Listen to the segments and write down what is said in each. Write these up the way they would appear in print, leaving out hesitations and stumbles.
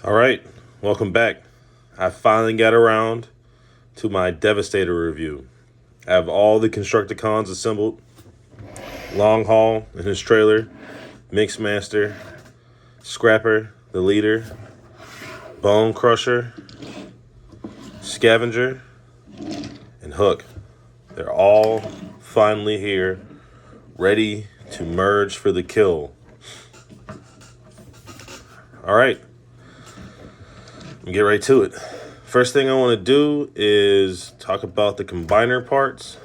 All right, welcome back. I finally got around to my Devastator review. I have all the Constructicons assembled. Long Haul in his trailer, Mixmaster, Scrapper, the leader, Bone Crusher, Scavenger, and Hook. They're all finally here, ready to merge for the kill. All right, get right to it. First thing I want to do is talk about the combiner parts.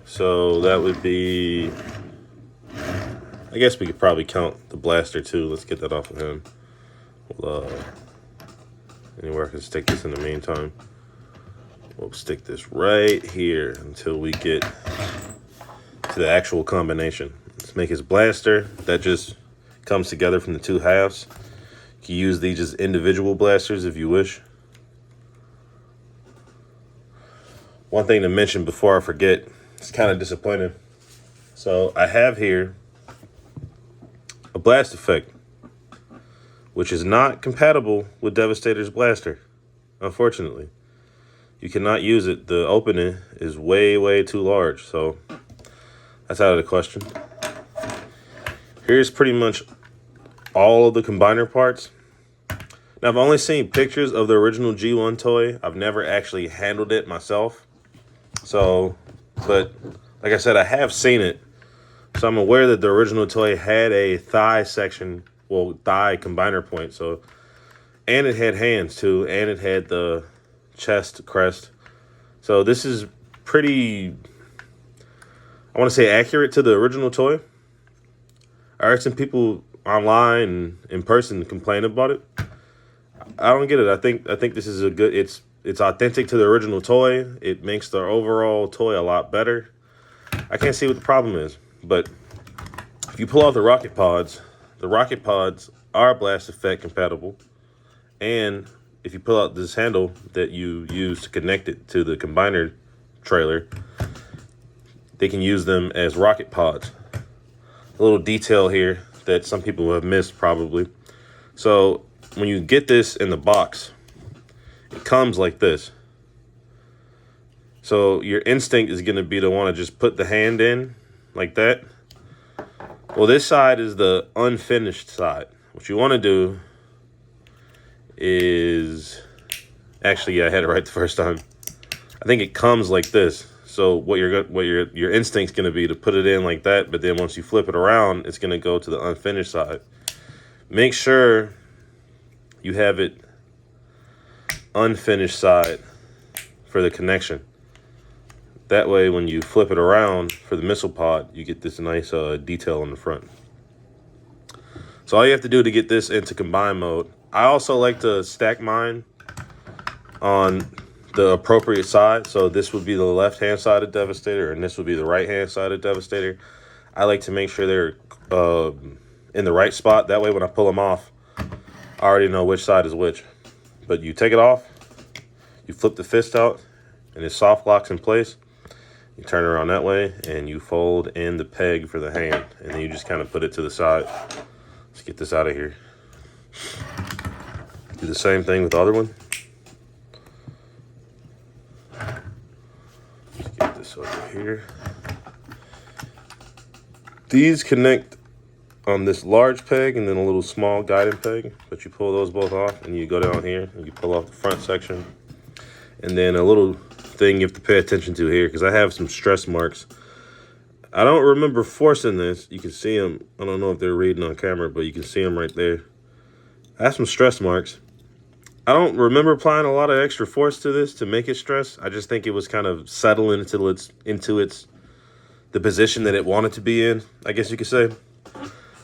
So that would be, I guess we could probably count the blaster too. Let's get that off of him. We'll, anywhere I can stick this in the meantime. We'll stick this right here until we get to the actual combination. Let's make his blaster. That just comes together from the two halves. You can use these as individual blasters if you wish. One thing to mention before I forget, it's kind of disappointing. So I have here a blast effect, which is not compatible with Devastator's blaster, unfortunately. You cannot use it. The opening is way, way too large, so that's out of the question. Here's pretty much all of the combiner parts. Now, I've only seen pictures of the original G1 toy. I've never actually handled it myself. So, but like I said, I have seen it. So I'm aware that the original toy had a thigh section, well, thigh combiner point. So, and it had hands too, and it had the chest crest. So this is pretty, I want to say, accurate to the original toy. I heard some people online and in person complain about it. I don't get it. I think this is a good, it's authentic to the original toy. It makes the overall toy a lot better. I can't see what the problem is, but if you pull out the rocket pods are blast effect compatible. And if you pull out this handle that you use to connect it to the combiner trailer, they can use them as rocket pods. A little detail here that some people have missed probably. So when you get this in the box, it comes like this. So your instinct is going to be to want to just put the hand in like that. Well, this side is the unfinished side. What you want to do is, actually, yeah, I had it right the first time. I think it comes like this. So what your instinct's going to be to put it in like that, but then once you flip it around, it's going to go to the unfinished side. Make sure you have it unfinished side for the connection. That way, when you flip it around for the missile pod, you get this nice detail in the front. So all you have to do to get this into combine mode, I also like to stack mine on the appropriate side. So this would be the left-hand side of Devastator, and this would be the right-hand side of Devastator. I like to make sure they're in the right spot. That way, when I pull them off, I already know which side is which. But you take it off, you flip the fist out, and it soft locks in place. You turn it around that way, and you fold in the peg for the hand, and then you just kind of put it to the side. Let's get this out of here. Do the same thing with the other one. Let's get this over here. These connect on this large peg and then a little small guiding peg, but you pull those both off, and you go down here, and you pull off the front section. And then a little thing you have to pay attention to here, because I have some stress marks. I don't remember forcing this. You can see them. I don't know if they're reading on camera, but you can see them right there. I have some stress marks. I don't remember applying a lot of extra force to this to make it stress. I just think it was kind of settling until it's into the position that it wanted to be in, I guess you could say.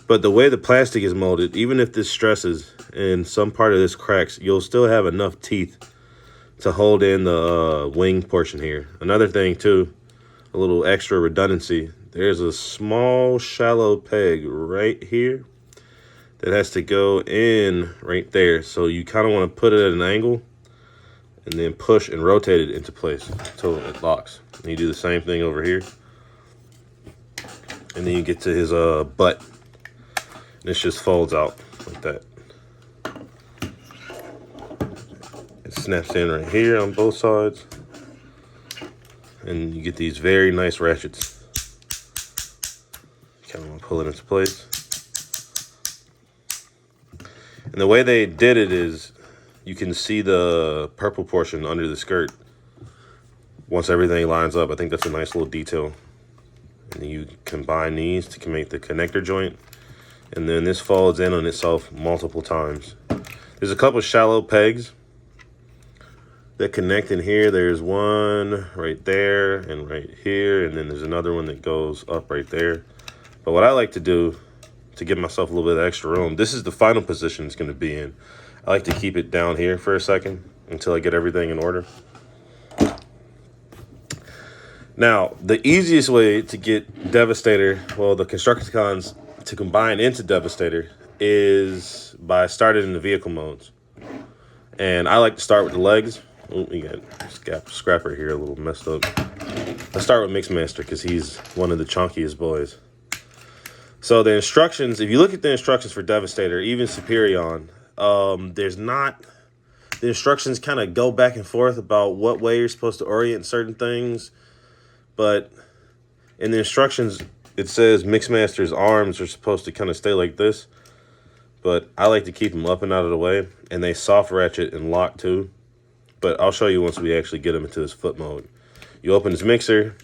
But the way the plastic is molded, even if this stresses and some part of this cracks, you'll still have enough teeth to hold in the wing portion here. Another thing too, a little extra redundancy. There's a small shallow peg right here that has to go in right there. So you kind of want to put it at an angle and then push and rotate it into place until it locks. And you do the same thing over here. And then you get to his butt. And this just folds out like that. Snaps in right here on both sides. And you get these very nice ratchets. Kind of want to pull it into place. And the way they did it is you can see the purple portion under the skirt once everything lines up. I think that's a nice little detail. And then you combine these to make the connector joint. And then this folds in on itself multiple times. There's a couple shallow pegs that connect in here. There's one right there and right here. And then there's another one that goes up right there. But what I like to do to give myself a little bit of extra room, this is the final position it's going to be in. I like to keep it down here for a second until I get everything in order. Now, the easiest way to get Devastator, well, the Constructicons to combine into Devastator is by starting in the vehicle modes. And I like to start with the legs. Oh, we got Scrapper here a little messed up. Let's start with Mixmaster because he's one of the chunkiest boys. So the instructions, if you look at the instructions for Devastator, even Superion, there's not, the instructions kind of go back and forth about what way you're supposed to orient certain things. But in the instructions, it says Mixmaster's arms are supposed to kind of stay like this. But I like to keep them up and out of the way. And they soft ratchet and lock too. But I'll show you once we actually get them into this foot mode. You open this mixer.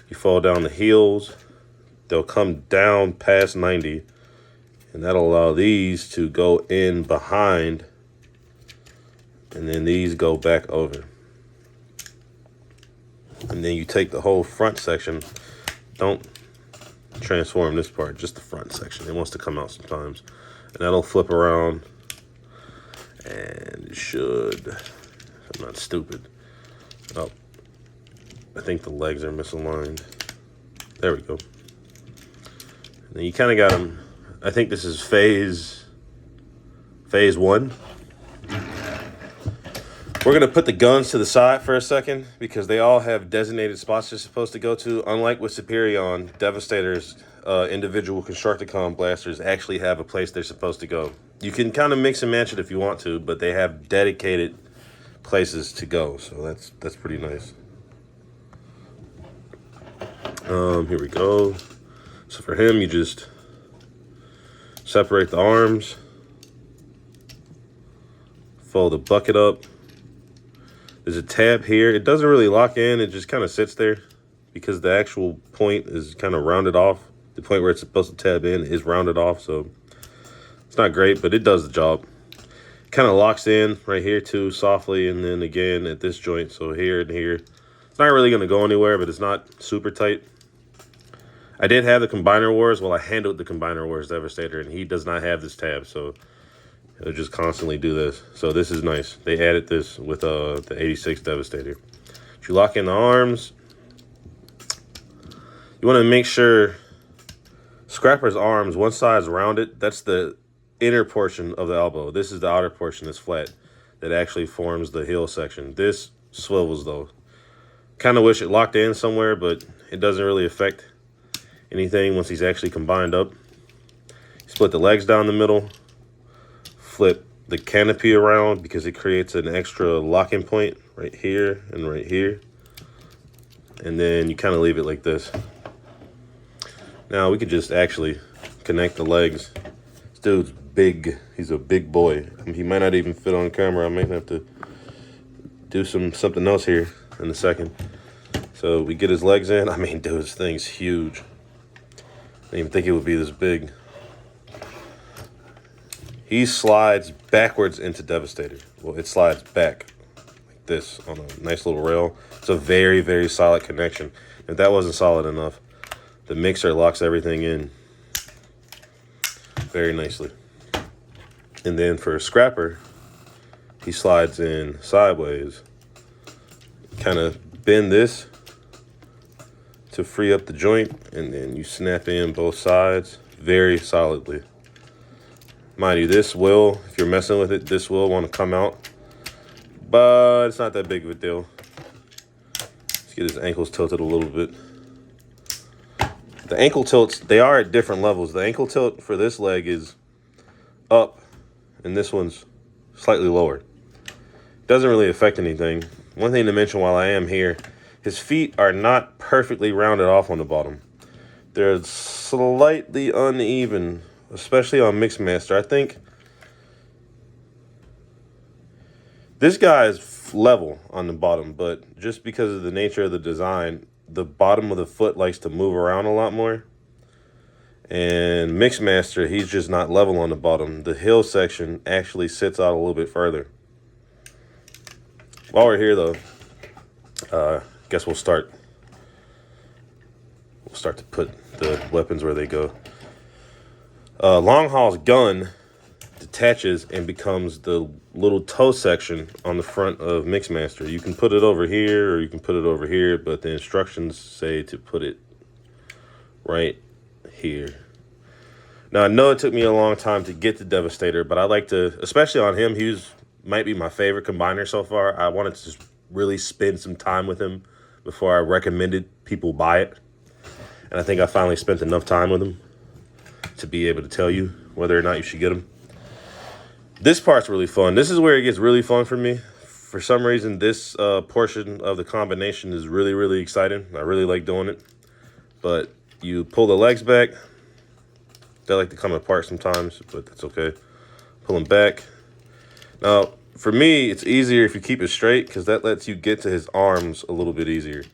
You fall down the heels. They'll come down past 90. And that'll allow these to go in behind. And then these go back over. And then you take the whole front section. Don't transform this part, just the front section. It wants to come out sometimes. And that'll flip around. And it should, if I'm not stupid. Oh, I think the legs are misaligned. There we go. And then you kind of got them. I think this is phase 1. We're going to put the guns to the side for a second because they all have designated spots they're supposed to go to. Unlike with Superion, Devastator's individual Constructicon blasters actually have a place they're supposed to go. You can kind of mix and match it if you want to, but they have dedicated places to go. So that's pretty nice. Here we go. So for him, you just separate the arms, fold the bucket up. There's a tab here. It doesn't really lock in. It just kind of sits there because the actual point is kind of rounded off. The point where it's supposed to tab in is rounded off, so it's not great, but it does the job. Kind of locks in right here too, softly, and then again at this joint, so here and here. It's not really going to go anywhere, but it's not super tight. I did have the Combiner Wars. Well, I handled the Combiner Wars Devastator, and he does not have this tab, so it'll just constantly do this. So this is nice. They added this with the 86 Devastator. If you lock in the arms, you want to make sure Scrapper's arms, one side's rounded. That's the inner portion of the elbow. This is the outer portion that's flat that actually forms the heel section. This swivels though. Kind of wish it locked in somewhere, but it doesn't really affect anything once he's actually combined up. Split the legs down the middle. Flip the canopy around because it creates an extra locking point right here and right here. And then you kind of leave it like this. Now we could just actually connect the legs. This dude's big. He's a big boy. I mean, he might not even fit on camera. I might have to do something else here in a second. So we get his legs in. I mean, dude, this thing's huge. I didn't even think it would be this big. He slides backwards into Devastator. Well, it slides back like this on a nice little rail. It's a very, very solid connection. If that wasn't solid enough, the mixer locks everything in very nicely. And then for a Scrapper, he slides in sideways. Kind of bend this to free up the joint, and then you snap in both sides very solidly. Mind you, this will, if you're messing with it, this will want to come out, but it's not that big of a deal. Let's get his ankles tilted a little bit. The ankle tilts, they are at different levels. The ankle tilt for this leg is up, and this one's slightly lower. Doesn't really affect anything. One thing to mention while I am here, his feet are not perfectly rounded off on the bottom. They're slightly uneven, especially on Mixmaster. I think this guy is level on the bottom, but just because of the nature of the design, the bottom of the foot likes to move around a lot more. And Mixmaster, he's just not level on the bottom. The heel section actually sits out a little bit further. While we're here, though, guess we'll start to put the weapons where they go. Long Haul's gun detaches and becomes the little toe section on the front of Mixmaster. You can put it over here or you can put it over here, but the instructions say to put it right here. Now, I know it took me a long time to get the Devastator, but I like to, especially on him, might be my favorite combiner so far. I wanted to just really spend some time with him before I recommended people buy it. And I think I finally spent enough time with him to be able to tell you whether or not you should get him. This part's really fun. This is where it gets really fun for me. For some reason, this portion of the combination is really, really exciting. I really like doing it. But you pull the legs back. They like to come apart sometimes, but that's okay. Pull them back. Now, for me, it's easier if you keep it straight because that lets you get to his arms a little bit easier.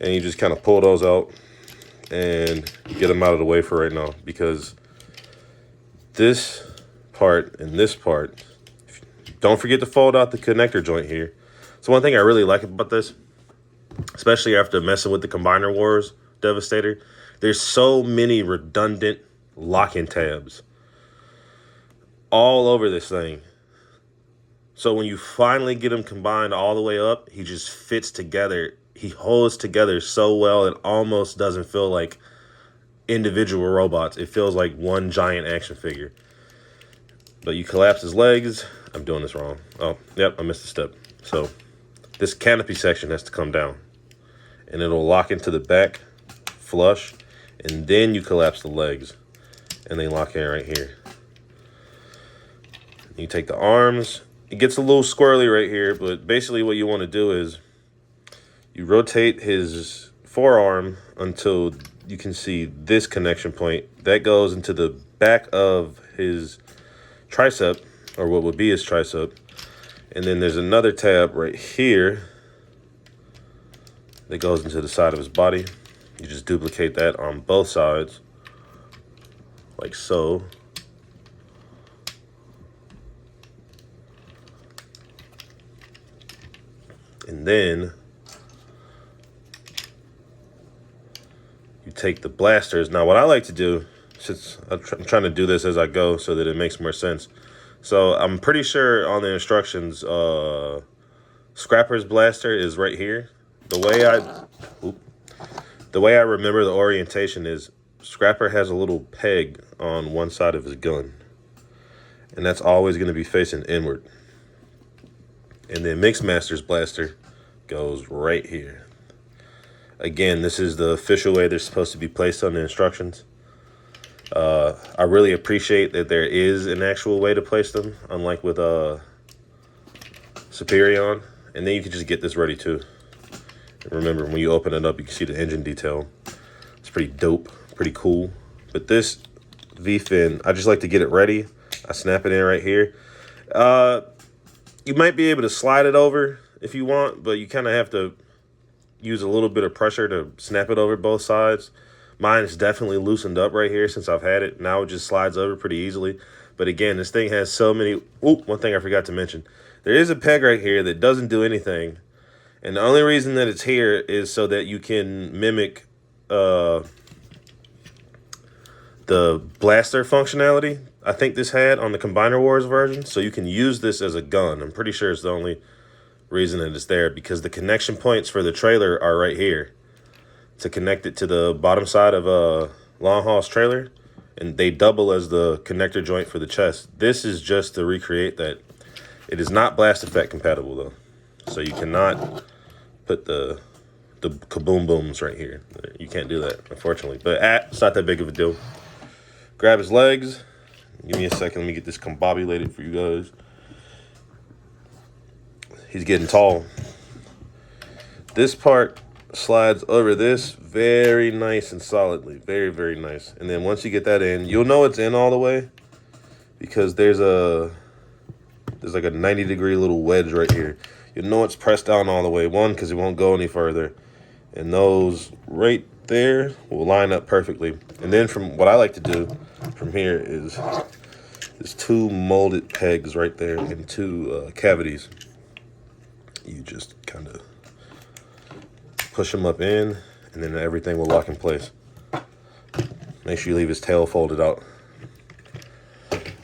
And you just kind of pull those out and get them out of the way for right now, because this part and this part, don't forget to fold out the connector joint here. So one thing I really like about this, especially after messing with the Combiner Wars Devastator, there's so many redundant locking tabs all over this thing. So when you finally get him combined all the way up, he just fits together. He holds together so well, it almost doesn't feel like individual robots. It feels like one giant action figure. But you collapse his legs. I'm doing this wrong. Oh, yep, I missed a step. So this canopy section has to come down. And it'll lock into the back, flush, and then you collapse the legs. And they lock in right here. You take the arms. It gets a little squirrely right here, but basically what you want to do is you rotate his forearm until you can see this connection point. That goes into the back of his tricep, or what would be his tricep. And then there's another tab right here that goes into the side of his body. You just duplicate that on both sides, like so. And then you take the blasters. Now, what I like to do, since I'm trying to do this as I go so that it makes more sense. So I'm pretty sure on the instructions, Scrapper's blaster is right here. The way I remember the orientation is Scrapper has a little peg on one side of his gun. And that's always going to be facing inward. And then Mixmaster's blaster goes right here. Again, this is the official way they're supposed to be placed on the instructions. I really appreciate that there is an actual way to place them, unlike with Superion. And then you can just get this ready too. And remember, when you open it up, you can see the engine detail. It's pretty dope, pretty cool. But this V-fin, I just like to get it ready. I snap it in right here. You might be able to slide it over if you want, but you kind of have to use a little bit of pressure to snap it over both sides. Mine is definitely loosened up right here since I've had it. Now it just slides over pretty easily. But again, this thing has so many... one thing I forgot to mention. There is a peg right here that doesn't do anything. And the only reason that it's here is so that you can mimic the blaster functionality I think this had on the Combiner Wars version. So you can use this as a gun. I'm pretty sure it's the only reason that it's there, because the connection points for the trailer are right here to connect it to the bottom side of a Long Haul's trailer, and they double as the connector joint for the chest. This is just to recreate that. It is not blast effect compatible though, so you cannot put the kaboom booms right here. You can't do that, unfortunately, but it's not that big of a deal. Grab his legs. Give me a second, let me get this combobulated for you guys. he's getting tall. This part slides over this very nice and solidly. Very, very nice. And then once you get that in, you'll know it's in all the way because there's like a 90-degree little wedge right here. You'll know it's pressed down all the way. One, because it won't go any further. And those right there will line up perfectly. And then from what I like to do from here is there's 2 molded pegs right there and 2 cavities. You just kind of push them up in, and then everything will lock in place. Make sure you leave his tail folded out.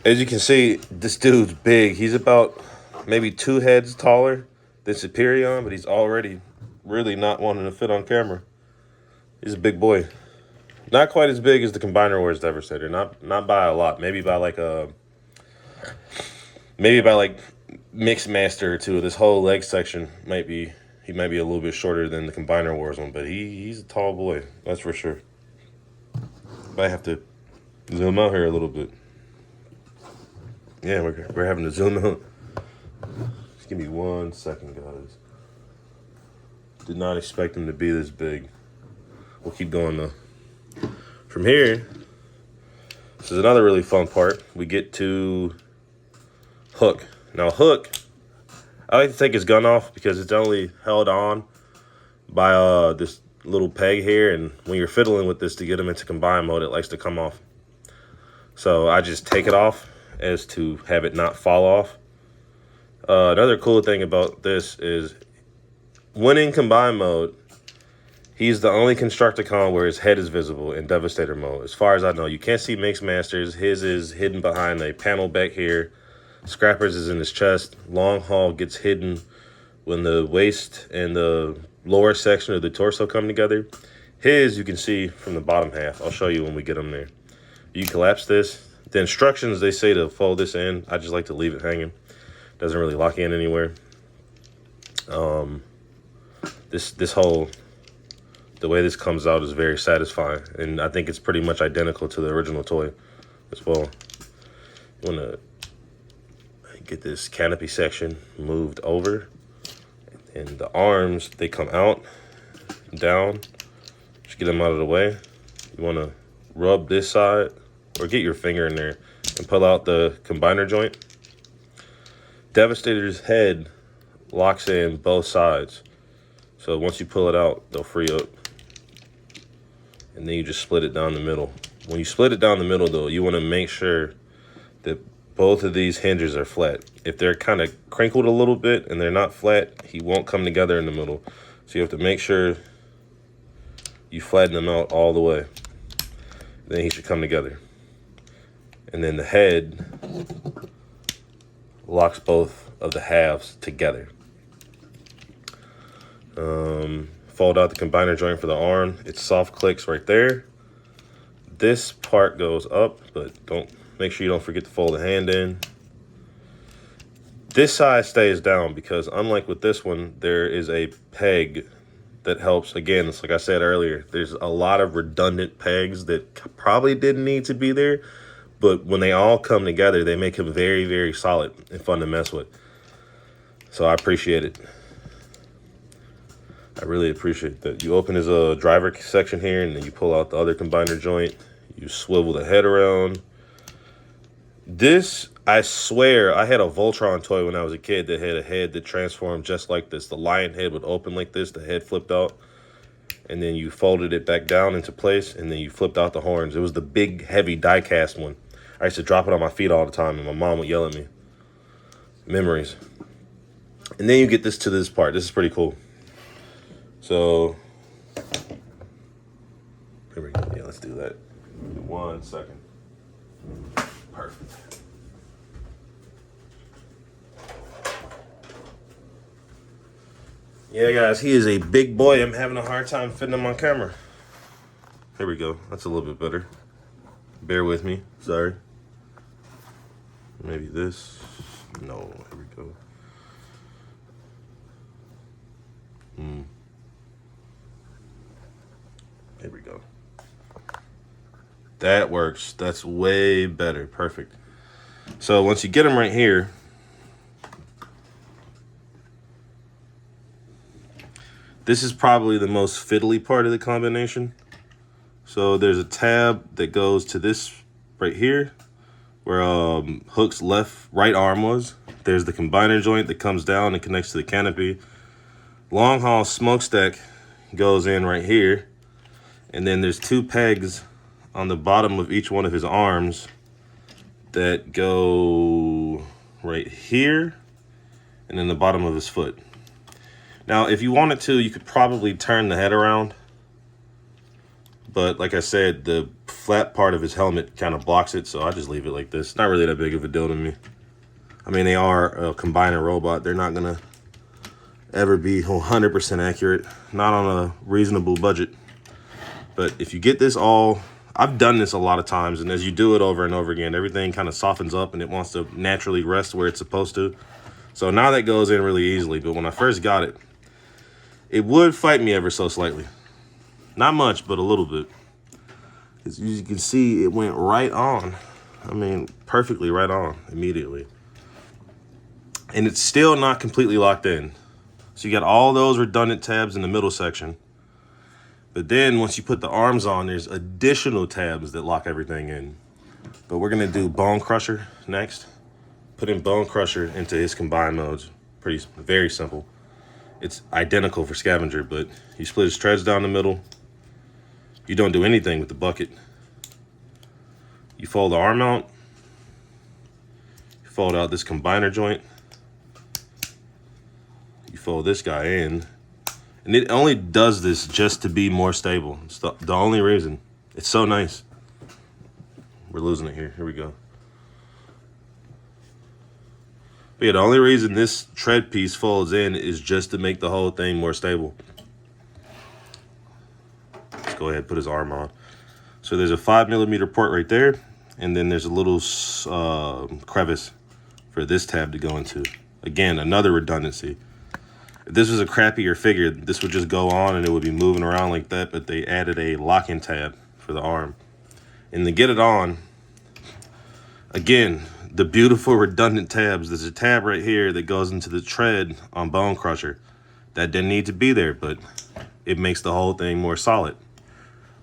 As you can see, this dude's big. He's about maybe 2 heads taller than Superion, but he's already really not wanting to fit on camera. He's a big boy. Not quite as big as the Combiner Wars Devastator. Not by a lot. Maybe by like Mixed Master or 2. This whole leg section might be, he might be a little bit shorter than the Combiner Wars one, but he's a tall boy. That's for sure. Might have to zoom out here a little bit. Yeah, we're having to zoom out. Just give me 1 second, guys. Did not expect him to be this big. We'll keep going though. From here, this is another really fun part. We get to Hook. Now Hook, I like to take his gun off because it's only held on by this little peg here, and when you're fiddling with this to get him into combine mode, it likes to come off. So I just take it off as to have it not fall off. Another cool thing about this is when in combine mode, he's the only Constructicon where his head is visible in Devastator mode. As far as I know, you can't see Mixed Masters. His is hidden behind a panel back here. Scrapper's is in his chest. Long Haul gets hidden when the waist and the lower section of the torso come together. His, you can see from the bottom half. I'll show you when we get him there. You collapse this. The instructions, they say to fold this in. I just like to leave it hanging. Doesn't really lock in anywhere. This whole, the way this comes out is very satisfying, and I think it's pretty much identical to the original toy as well. You want to get this canopy section moved over, and the arms, they come out, down. Just get them out of the way. You want to rub this side, or get your finger in there and pull out the combiner joint. Devastator's head locks in both sides. So once you pull it out, they'll free up. And then you just split it down the middle. When you split it down the middle, though, you want to make sure that both of these hinges are flat. If they're kind of crinkled a little bit and they're not flat, he won't come together in the middle. So you have to make sure you flatten them out all the way. Then he should come together. And then the head locks both of the halves together. Fold out the combiner joint for the arm. It soft clicks right there. This part goes up, but make sure you don't forget to fold the hand in. This side stays down because unlike with this one, there is a peg that helps. Again, it's like I said earlier, there's a lot of redundant pegs that probably didn't need to be there, but when they all come together, they make him very, very solid and fun to mess with. So I appreciate it. I really appreciate that. You open his driver section here, and then you pull out the other combiner joint. You swivel the head around. This, I swear, I had a Voltron toy when I was a kid that had a head that transformed just like this. The lion head would open like this, the head flipped out, and then you folded it back down into place, and then you flipped out the horns. It was the big, heavy die-cast one. I used to drop it on my feet all the time, and my mom would yell at me. Memories. And then you get to this part. This is pretty cool. So, here we go. Yeah, let's do that. 1 second. Perfect. Yeah, guys, he is a big boy. I'm having a hard time fitting him on camera. Here we go. That's a little bit better. Bear with me. Sorry. Maybe this. No, here we go. Here we go. That works. That's way better. Perfect. So once you get them right here, This is probably the most fiddly part of the combination. So there's a tab that goes to this right here, where Hook's right arm was. There's the combiner joint that comes down and connects to the canopy. Long haul smokestack goes in right here. And then there's 2 pegs on the bottom of each one of his arms that go right here and then the bottom of his foot. Now, if you wanted to, you could probably turn the head around. But like I said, the flat part of his helmet kind of blocks it, so I just leave it like this. Not really that big of a deal to me. I mean, they are a combiner robot. They're not going to ever be 100% accurate. Not on a reasonable budget. But if you get this all, I've done this a lot of times, and as you do it over and over again, everything kind of softens up and it wants to naturally rest where it's supposed to. So now that goes in really easily, but when I first got it, it would fight me ever so slightly. Not much, but a little bit. As you can see, it went right on. I mean, perfectly right on immediately. And it's still not completely locked in. So you got all those redundant tabs in the middle section. But then once you put the arms on, there's additional tabs that lock everything in. But we're gonna do Bone Crusher next. Putting Bone Crusher into his combined modes. Very simple. It's identical for Scavenger, but you split his treads down the middle. You don't do anything with the bucket. You fold the arm out. You fold out this combiner joint. You fold this guy in. And it only does this just to be more stable. It's the only reason. It's so nice. We're losing it here. Here we go. But yeah, the only reason this tread piece folds in is just to make the whole thing more stable. Let's go ahead and put his arm on. So there's a 5mm port right there. And then there's a little crevice for this tab to go into. Again, another redundancy. If this was a crappier figure, this would just go on and it would be moving around like that, but they added a locking tab for the arm. And to get it on, again, the beautiful redundant tabs. There's a tab right here that goes into the tread on Bone Crusher. That didn't need to be there, but it makes the whole thing more solid.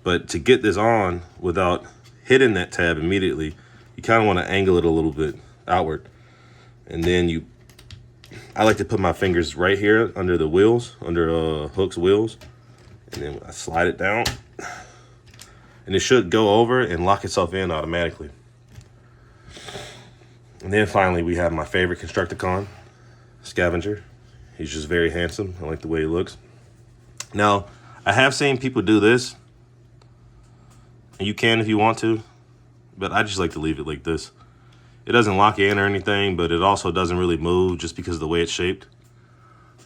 But to get this on without hitting that tab immediately, you kind of want to angle it a little bit outward. And then I like to put my fingers right here under the wheels, under Hook's wheels, and then I slide it down, and it should go over and lock itself in automatically. And then finally, we have my favorite Constructicon, Scavenger. He's just very handsome. I like the way he looks. Now, I have seen people do this, and you can if you want to, but I just like to leave it like this. It doesn't lock in or anything, but it also doesn't really move just because of the way it's shaped.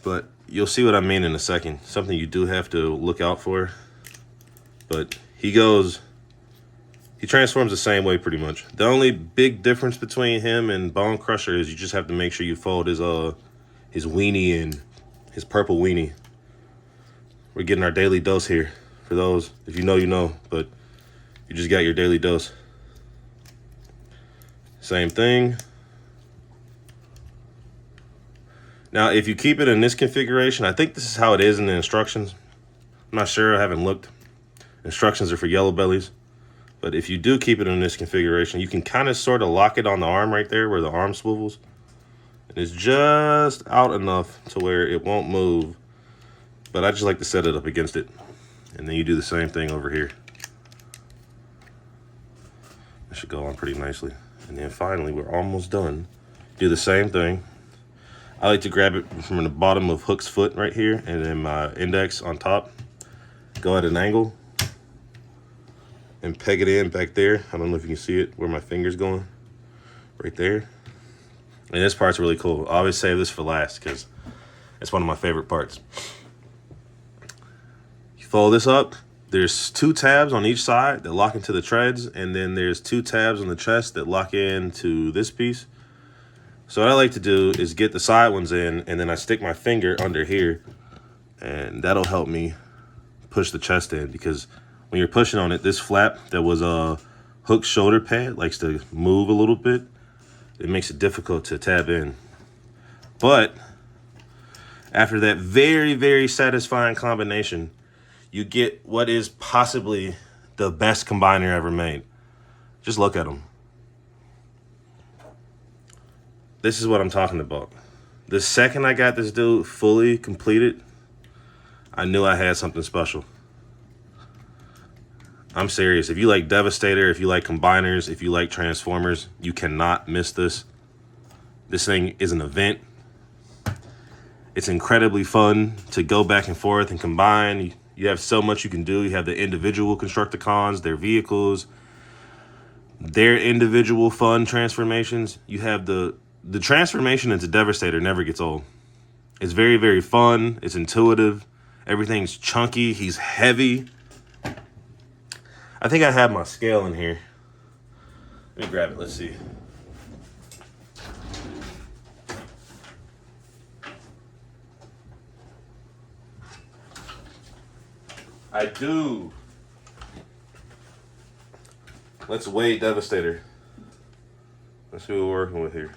But you'll see what I mean in a second. Something you do have to look out for. But he transforms the same way pretty much. The only big difference between him and Bone Crusher is you just have to make sure you fold his weenie in, his purple weenie. We're getting our daily dose here. For those, if you know, you know, but you just got your daily dose. Same thing. Now, if you keep it in this configuration, I think this is how it is in the instructions. I'm not sure, I haven't looked. Instructions are for yellow bellies. But if you do keep it in this configuration, you can kind of sort of lock it on the arm right there where the arm swivels. And it's just out enough to where it won't move. But I just like to set it up against it. And then you do the same thing over here. It should go on pretty nicely. And then finally, we're almost done. Do the same thing. I like to grab it from the bottom of Hook's foot right here, and then my index on top. Go at an angle and peg it in back there. I don't know if you can see it, where my finger's going. Right there. And this part's really cool. I always save this for last because it's one of my favorite parts. You fold this up. There's 2 tabs on each side that lock into the treads, and then there's 2 tabs on the chest that lock into this piece. So what I like to do is get the side ones in, and then I stick my finger under here, and that'll help me push the chest in, because when you're pushing on it, this flap that was a Hook's shoulder pad likes to move a little bit. It makes it difficult to tab in. But After that very, very satisfying combination, you get what is possibly the best combiner ever made. Just look at them. This is what I'm talking about. The second I got this dude fully completed, I knew I had something special. I'm serious. If you like Devastator, if you like combiners, if you like Transformers, you cannot miss this. This thing is an event. It's incredibly fun to go back and forth and combine. You have so much you can do. You have the individual Constructicons, their vehicles, their individual fun transformations. You have the transformation into Devastator never gets old. It's very, very fun. It's intuitive. Everything's chunky. He's heavy. I think I have my scale in here. Let me grab it. Let's see. I do. Let's weigh Devastator. Let's see what we're working with here.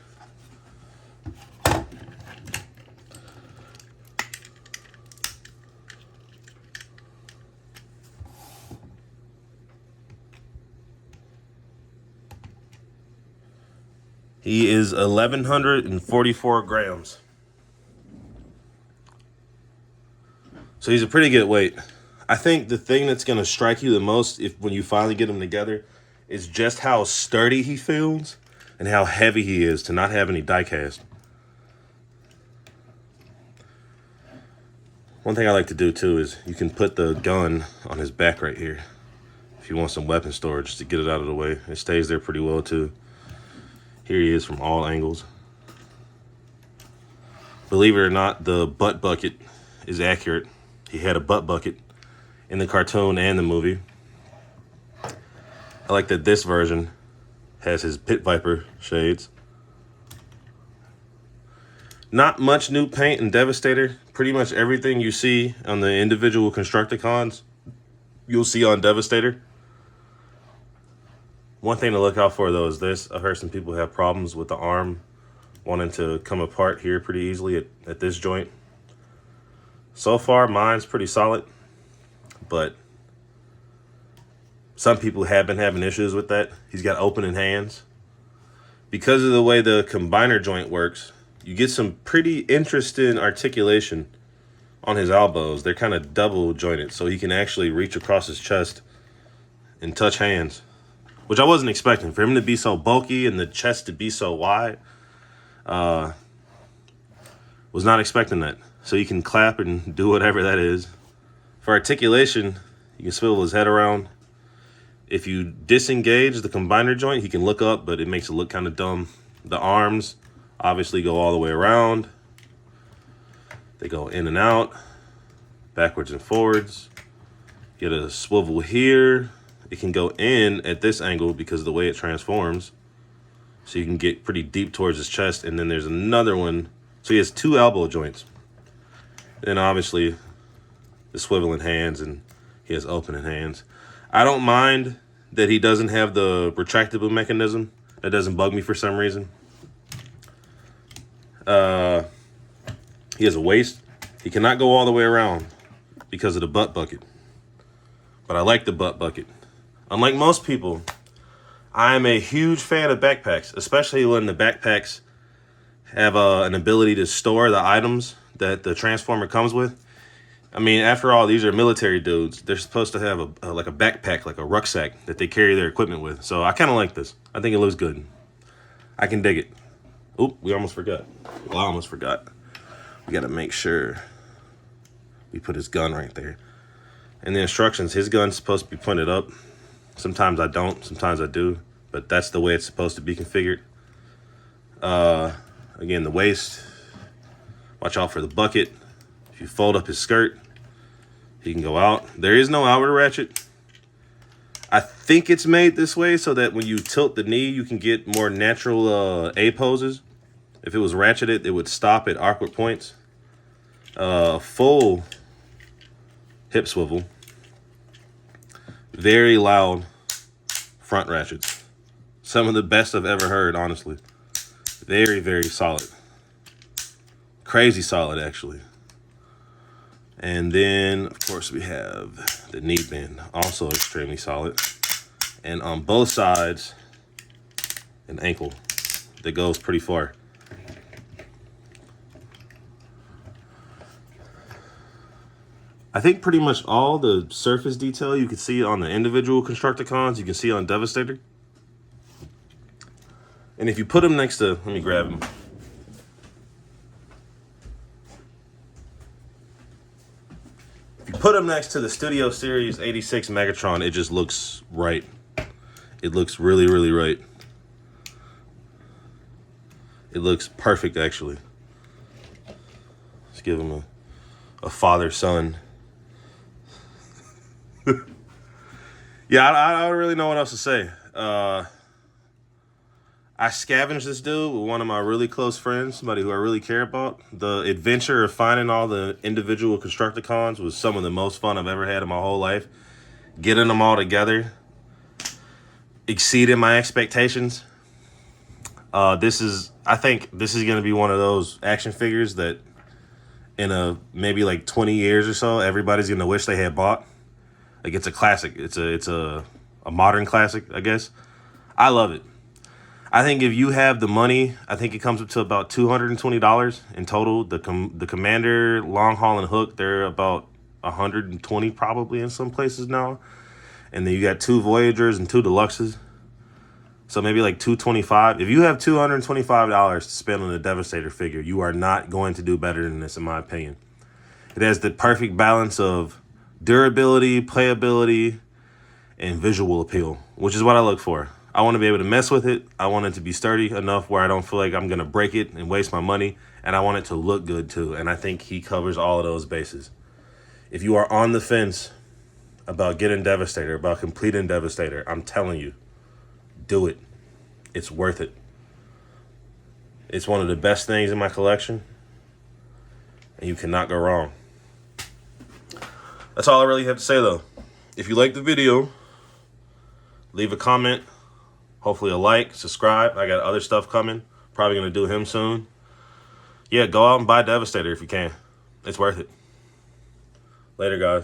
He is 1,144 grams. So he's a pretty good weight. I think the thing that's going to strike you the most when you finally get him together is just how sturdy he feels and how heavy he is to not have any die cast. One thing I like to do too is you can put the gun on his back right here if you want some weapon storage to get it out of the way. It stays there pretty well too. Here he is from all angles. Believe it or not, the butt bucket is accurate. He had a butt bucket in the cartoon and the movie. I like that this version has his Pit Viper shades. Not much new paint in Devastator. Pretty much everything you see on the individual Constructicons, you'll see on Devastator. One thing to look out for, though, is this. I've heard some people have problems with the arm wanting to come apart here pretty easily at this joint. So far, mine's pretty solid, but some people have been having issues with that. He's got opening hands. Because of the way the combiner joint works, you get some pretty interesting articulation on his elbows. They're kind of double jointed, so he can actually reach across his chest and touch hands, which I wasn't expecting. For him to be so bulky and the chest to be so wide, was not expecting that. So you can clap and do whatever that is. For articulation, you can swivel his head around. If you disengage the combiner joint, he can look up, but it makes it look kind of dumb. The arms obviously go all the way around. They go in and out, backwards and forwards. Get a swivel here. It can go in at this angle because of the way it transforms. So you can get pretty deep towards his chest. And then there's another one. So he has two elbow joints. Then obviously the swiveling hands, and he has opening hands. I don't mind that he doesn't have the retractable mechanism. That doesn't bug me for some reason. He has a waist. He cannot go all the way around because of the butt bucket. But I like the butt bucket. Unlike most people, I am a huge fan of backpacks, especially when the backpacks have an ability to store the items that the Transformer comes with. I mean, after all, these are military dudes. They're supposed to have like a backpack, like a rucksack that they carry their equipment with. So I kind of like this. I think it looks good. I can dig it. Oop, we almost forgot. Well, I almost forgot. We got to make sure we put his gun right there. In the instructions, his gun's supposed to be pointed up. Sometimes I don't, sometimes I do. But that's the way it's supposed to be configured. Again, the waist. Watch out for the bucket. If you fold up his skirt, he can go out. There is no outer ratchet. I think it's made this way so that when you tilt the knee, you can get more natural A poses. If it was ratcheted, it would stop at awkward points. Full hip swivel. Very loud front ratchets. Some of the best I've ever heard, honestly. Very, very solid. Crazy solid, actually. And then, of course, we have the knee bend, also extremely solid. And on both sides, an ankle that goes pretty far. I think pretty much all the surface detail you can see on the individual Constructicons, you can see on Devastator. And if you put them next to, let me grab them. If you put them next to the Studio Series 86 Megatron, it just looks right. It looks really, really right. It looks perfect, actually. Let's give him a father-son. Yeah, I don't really know what else to say. I scavenged this dude with one of my really close friends, somebody who I really care about. The adventure of finding all the individual Constructicons was some of the most fun I've ever had in my whole life. Getting them all together exceeded my expectations. I think this is going to be one of those action figures that in maybe like 20 years or so, everybody's going to wish they had bought. Like, it's a classic. It's a modern classic, I guess. I love it. I think if you have the money, I think it comes up to about $220 in total. The Commander, Long Haul, and Hook, they're about $120 probably in some places now. And then you got 2 Voyagers and 2 Deluxes. So maybe like $225. If you have $225 to spend on a Devastator figure, you are not going to do better than this, in my opinion. It has the perfect balance of durability, playability, and visual appeal, which is what I look for. I want to be able to mess with it. I want it to be sturdy enough where I don't feel like I'm going to break it and waste my money. And I want it to look good too. And I think he covers all of those bases. If you are on the fence about getting Devastator, about completing Devastator, I'm telling you, do it. It's worth it. It's one of the best things in my collection. And you cannot go wrong. That's all I really have to say, though. If you like the video, leave a comment. Hopefully a like, subscribe. I got other stuff coming. Probably going to do him soon. Yeah, go out and buy Devastator if you can. It's worth it. Later, guys.